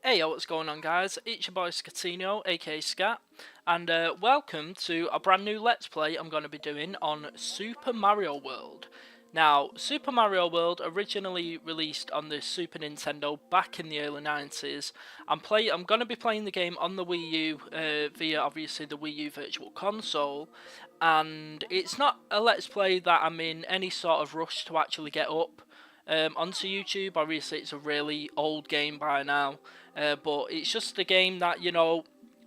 Hey, yo, what's going on, guys? It's your boy Scatino, aka Scat, and welcome to a brand new Let's Play I'm going to be doing on Super Mario World. Now, Super Mario World originally released on the Super Nintendo back in the early 90s. I'm going to be playing the game on the Wii U via obviously the Wii U Virtual Console, and it's not a Let's Play that I'm in any sort of rush to actually get up onto YouTube. Obviously, it's a really old game by now, but it's just a game that,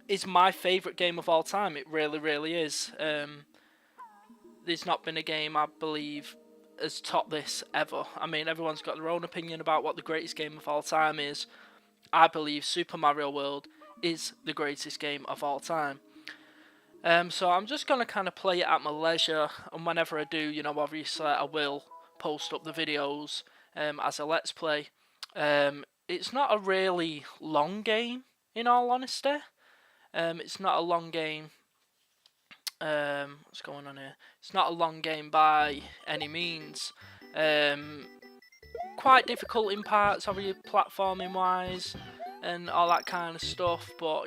is my favourite game of all time. It really, really is. There's not been a game, I believe, has topped this ever. I mean, everyone's got their own opinion about what the greatest game of all time is. I believe Super Mario World is the greatest game of all time. So I'm just going to kind of play it at my leisure, and whenever I do, obviously I will post up the videos as a Let's Play. It's not a really long game, in all honesty. It's not a long game. What's going on here? It's not a long game by any means. Quite difficult in parts, obviously platforming wise, and all that kind of stuff. But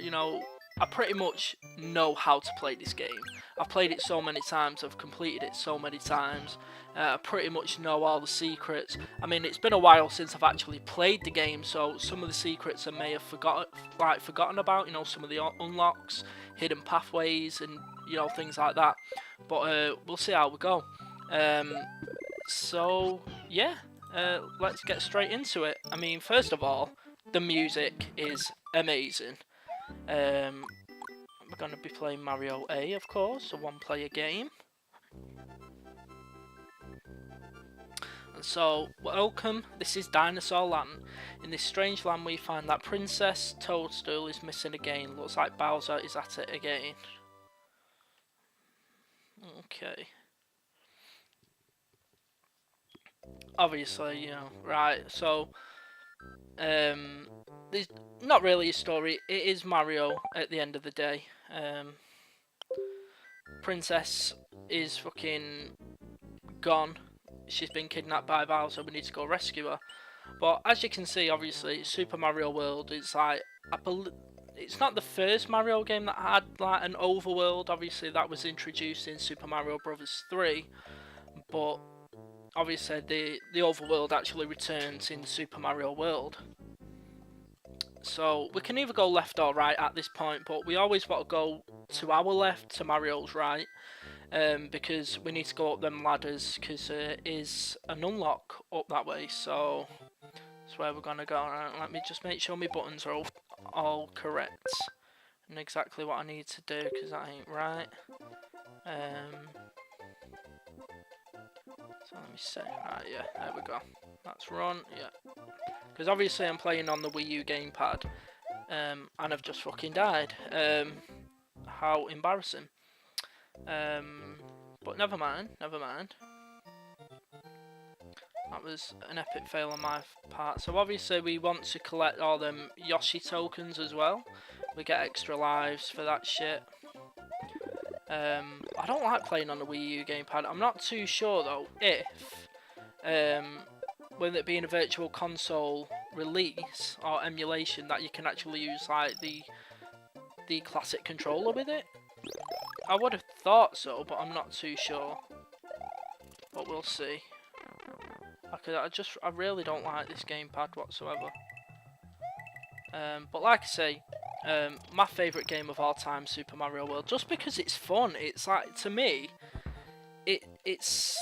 I pretty much know how to play this game. I've played it so many times. I've completed it so many times. I pretty much know all the secrets. I mean, it's been a while since I've actually played the game, so some of the secrets I may have forgotten about. Some of the unlocks, hidden pathways, and things like that. But we'll see how we go. So yeah, let's get straight into it. I mean, first of all, the music is amazing. We're going to be playing Mario A, of course, a one-player game. And so, welcome, this is Dinosaur Land. In this strange land we find that Princess Toadstool is missing again. Looks like Bowser is at it again. Okay. Obviously, right, so there's not really a story. It is Mario at the end of the day. Princess is fucking gone. She's been kidnapped by Bowser. We need to go rescue her. But as you can see, obviously, Super Mario World is like it's not the first Mario game that had like an overworld. Obviously, that was introduced in Super Mario Bros. 3, but obviously the overworld actually returns in Super Mario World. So we can either go left or right at this point, but we always want to go to our left, to Mario's right, because we need to go up them ladders, because there is an unlock up that way, so that's where we're going to go. Right, let me just make sure my buttons are all correct, and exactly what I need to do, because that ain't right. So let me see, right, yeah, there we go. That's run, yeah. Because obviously I'm playing on the Wii U gamepad, and I've just fucking died. How embarrassing. But never mind, never mind. That was an epic fail on my part. So obviously we want to collect all them Yoshi tokens as well. We get extra lives for that shit. I don't like playing on the Wii U gamepad. I'm not too sure though if with it being a virtual console release or emulation that you can actually use like the classic controller with it. I would have thought so, but I'm not too sure. But we'll see. I really don't like this gamepad whatsoever. But like I say, my favourite game of all time, Super Mario World, just because it's fun. It's like, to me, it's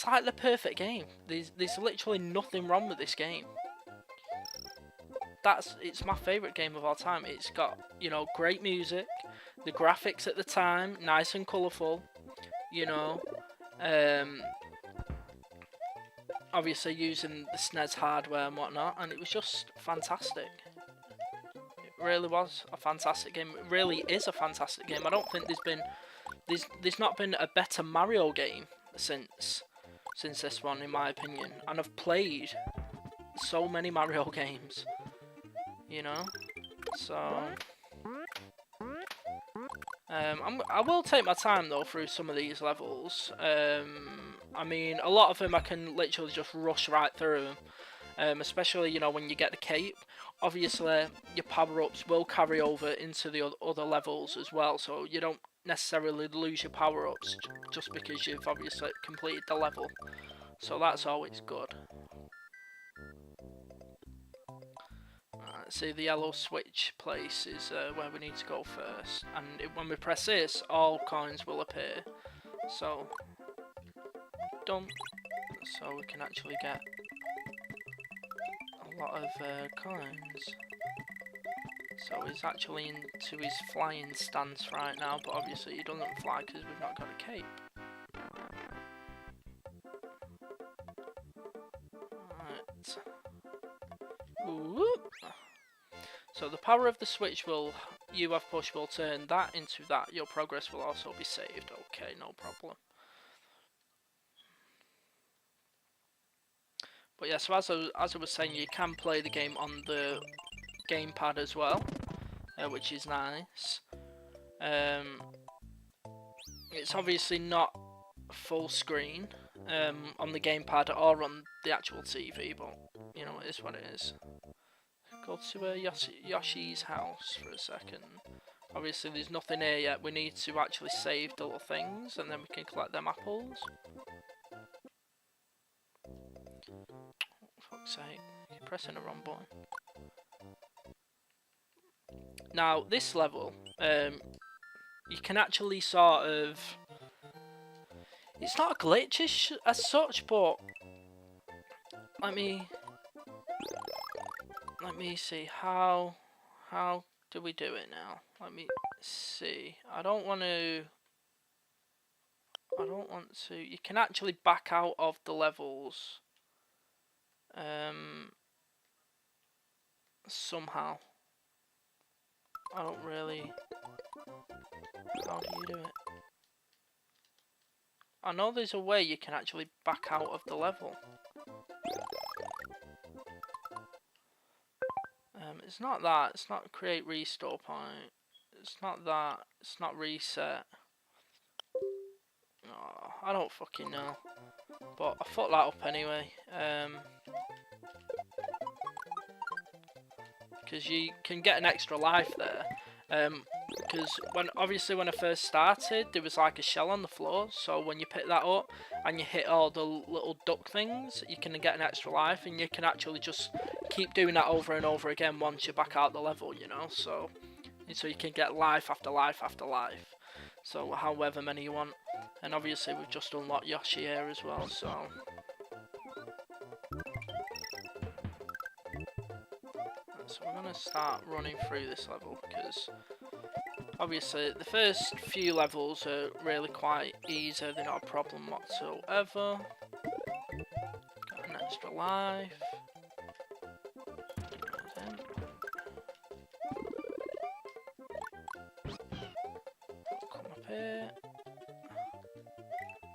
like the perfect game. There's literally nothing wrong with this game. It's my favourite game of all time. It's got, great music, the graphics at the time, nice and colourful, obviously using the SNES hardware and whatnot, and it was just fantastic. It really was a fantastic game. It really is a fantastic game. I don't think there's not been a better Mario game since this one, in my opinion. And I've played so many Mario games, so I will take my time though through some of these levels. I mean, a lot of them I can literally just rush right through them. especially, you know, when you get the cape. Obviously, your power-ups will carry over into the other levels as well, so you don't necessarily lose your power-ups just because you've obviously completed the level. So that's always good. See, the yellow switch place is where we need to go first, and when we press this, all coins will appear. So, done. So we can actually get a lot of coins. So he's actually into his flying stance right now, but obviously he doesn't fly because we've not got a cape. Right. Whoop. So the power of the switch you have push will turn that into that. Your progress will also be saved. Okay, no problem. But yeah, so as I was saying, you can play the game on the gamepad as well, which is nice. It's obviously not full screen on the gamepad or on the actual TV, but you know, it is what it is. Go to Yoshi's house for a second. Obviously there's nothing here yet, we need to actually save the little things and then we can collect them apples. For fuck's sake, you're pressing the wrong button. Now this level, you can actually sort of... It's not a glitch as such, but... Let me see, how do we do it now? Let me see. I don't want to... You can actually back out of the levels. Somehow. I don't really... How do you do it? I know there's a way you can actually back out of the level. It's not that. It's not create restore point. It's not that. It's not reset. Oh, I don't fucking know. But I fucked that up anyway. Because you can get an extra life there. Because when I first started, there was like a shell on the floor, so when you pick that up and you hit all the little duck things, you can get an extra life, and you can actually just keep doing that over and over again once you're back out the level, you know, so you can get life after life after life, so however many you want. And obviously we've just unlocked Yoshi here as well, so... So we're going to start running through this level, because obviously the first few levels are really quite easy, they're not a problem whatsoever. Got an extra life. Come up here.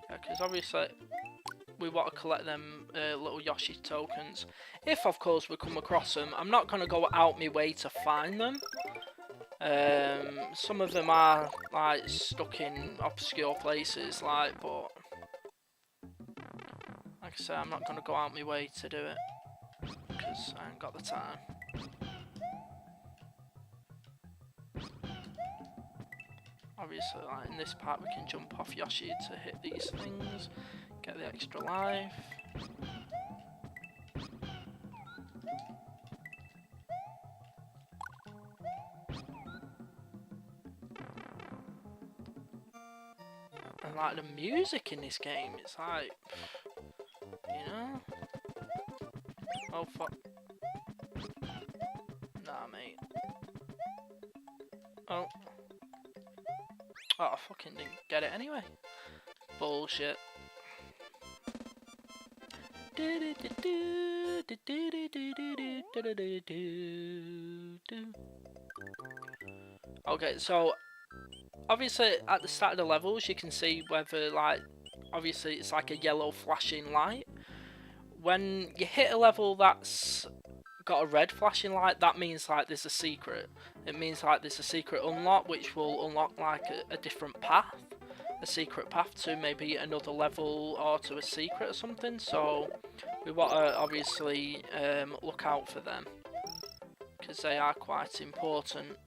Yeah, because obviously we want to collect them little Yoshi tokens. If of course we come across them, I'm not going to go out my way to find them. Some of them are like stuck in obscure places, like, but like I say, I'm not going to go out my way to do it because I ain't got the time. Obviously, like in this part, we can jump off Yoshi to hit these things, get the extra life. And like the music in this game, it's like, you know? Oh fuck. Nah, mate. Oh. Oh, I fucking didn't get it anyway. Bullshit. Okay, so obviously at the start of the levels you can see whether, like, obviously it's like a yellow flashing light. When you hit a level that's got a red flashing light, that means like there's a secret. It means like there's a secret unlock which will unlock like a different path. a secret path to maybe another level or to a secret or something, so we want to obviously look out for them because they are quite important.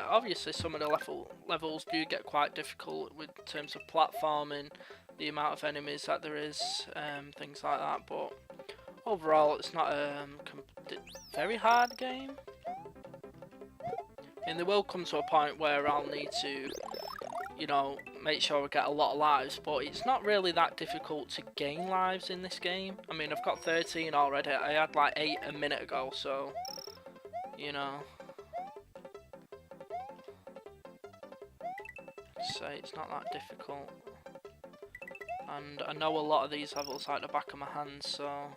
Obviously some of the levels do get quite difficult with terms of platforming, the amount of enemies that there is, things like that, but overall it's not a very hard game. And there will come to a point where I'll need to, you know, make sure I get a lot of lives, but it's not really that difficult to gain lives in this game. I mean, I've got 13 already, I had like 8 a minute ago, so, you know. Say it's not that difficult. And I know a lot of these levels like the back of my hand, so...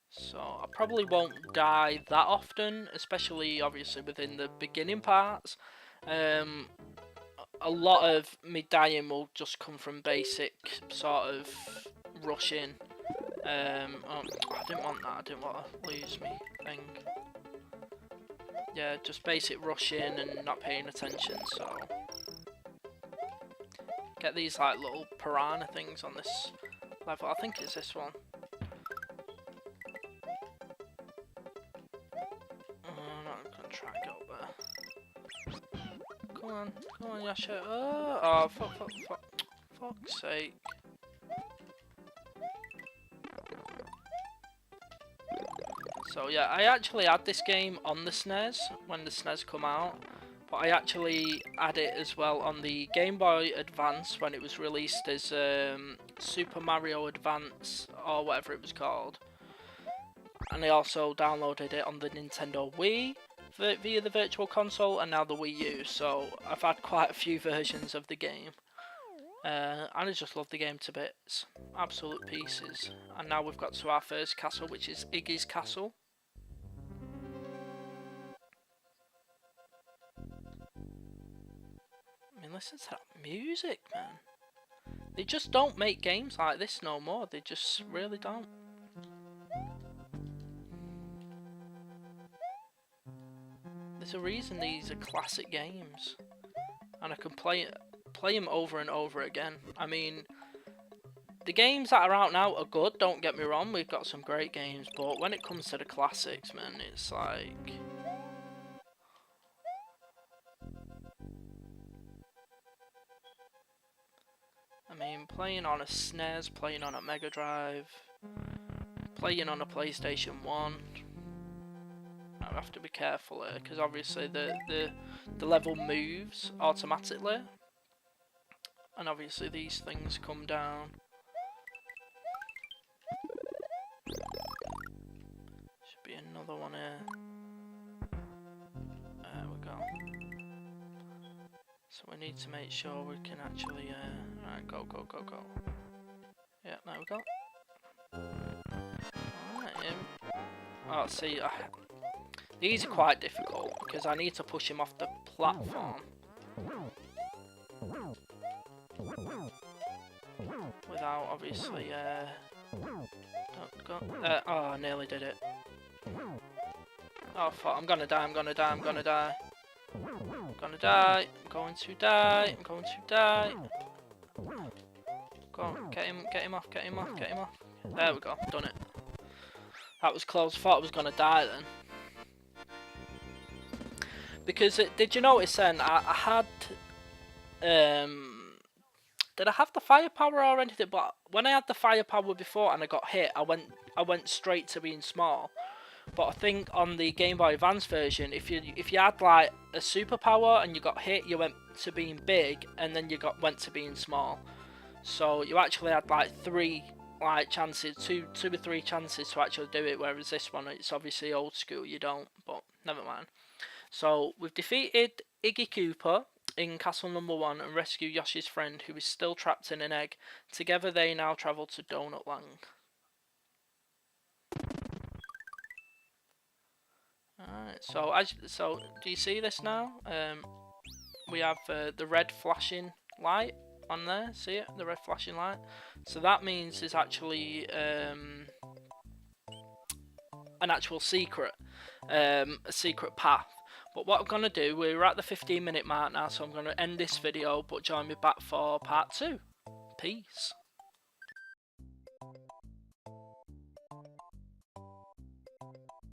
So I probably won't die that often, especially obviously within the beginning parts. A lot of me dying will just come from basic sort of rushing. Oh, I didn't want that, I didn't want to lose me thing. Yeah, just basic rushing and not paying attention, so... Get these like little piranha things on this level, I think it's this one. I'm not gonna try and get up there. Come on, Yasha. Oh, fuck's sake. So yeah, I actually had this game on the SNES when the SNES come out, but I actually had it as well on the Game Boy Advance when it was released as Super Mario Advance or whatever it was called. And I also downloaded it on the Nintendo Wii via the Virtual Console and now the Wii U, so I've had quite a few versions of the game. And I just love the game to bits. Absolute pieces. And now we've got to our first castle, which is Iggy's Castle. I mean, listen to that music, man. They just don't make games like this no more. They just really don't. There's a reason these are classic games. And I can play them over and over again. I mean, the games that are out now are good, don't get me wrong, we've got some great games, but when it comes to the classics, man, it's like... I mean, playing on a SNES, playing on a Mega Drive, playing on a PlayStation 1, I have to be careful here, because obviously the level moves automatically, and obviously these things come down. Should be another one here. There we go. So we need to make sure we can actually, right, go. Yeah, there we go. Alright, oh, see, these are quite difficult, because I need to push him off the platform. Without, obviously, oh, I nearly did it. Oh, fuck, I'm gonna die. I'm going to die. Go on, get him off. There we go, done it. That was close, thought I was gonna die then. Because, did you notice then, I had, did I have the firepower or anything? But when I had the firepower before and I got hit, I went straight to being small. But I think on the Game Boy Advance version, if you had like a superpower and you got hit, you went to being big, and then you went to being small. So you actually had like three chances, two or three chances to actually do it. Whereas this one, it's obviously old school, you don't. But never mind. So we've defeated Iggy Koopa in Castle Number 1 and rescued Yoshi's friend, who is still trapped in an egg. Together they now travel to Donut Land. Alright, so do you see this now? we have the red flashing light on there. See it? The red flashing light. So that means there's actually an actual secret, a secret path. But what I'm going to do, we're at the 15-minute mark now, so I'm going to end this video, but join me back for part 2. Peace.